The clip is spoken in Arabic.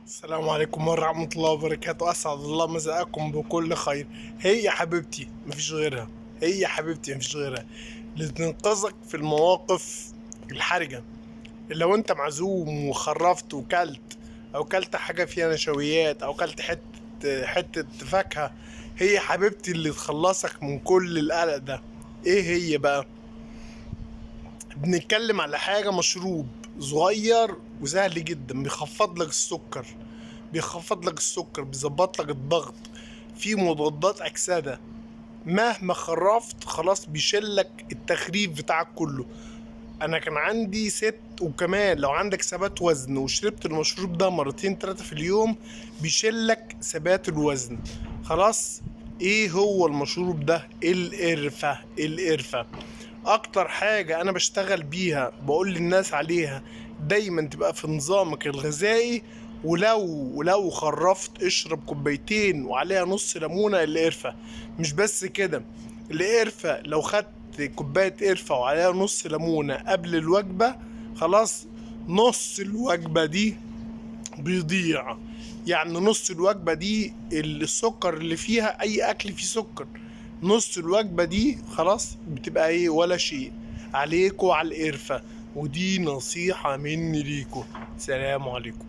السلام عليكم ورحمة الله وبركاته. أسعد الله مساءكم بكل خير. هي حبيبتي مفيش غيرها. هي حبيبتي مفيش غيرها اللي تنقذك في المواقف الحرجة. لو أنت معزوم وخرفت وكلت، أو كلت حاجة فيها نشويات، أو كلت حتة فاكهة، هي حبيبتي اللي تخلصك من كل القلق ده. إيه هي بقى؟ بنتكلم على حاجة مشروب صغير وسهل جدا، بيخفض لك السكر، بيظبط لك الضغط، في مضادات أكسدة. مهما خرفت خلاص بيشيلك التخريف بتاعك كله. انا كان عندي ست، وكمان لو عندك ثبات وزن وشربت المشروب ده مرتين تلاتة في اليوم بيشيلك ثبات الوزن. خلاص. ايه هو المشروب ده؟ القرفة. اكتر حاجة انا بشتغل بيها بقول للناس عليها دايما تبقى في نظامك الغذائي. ولو خرفت اشرب كوبايتين وعليها نص ليمونة القرفة. مش بس كده، القرفة لو خدت كوباية قرفة وعليها نص ليمونة قبل الوجبة، خلاص نص الوجبة دي بيضيع. يعني نص الوجبة دي السكر اللي فيها، أي أكل فيه سكر، نص الوجبة دي خلاص بتبقى إيه؟ ولا شيء. عليكوا على القرفة. ودي نصيحة مني ليكوا. سلام عليكم.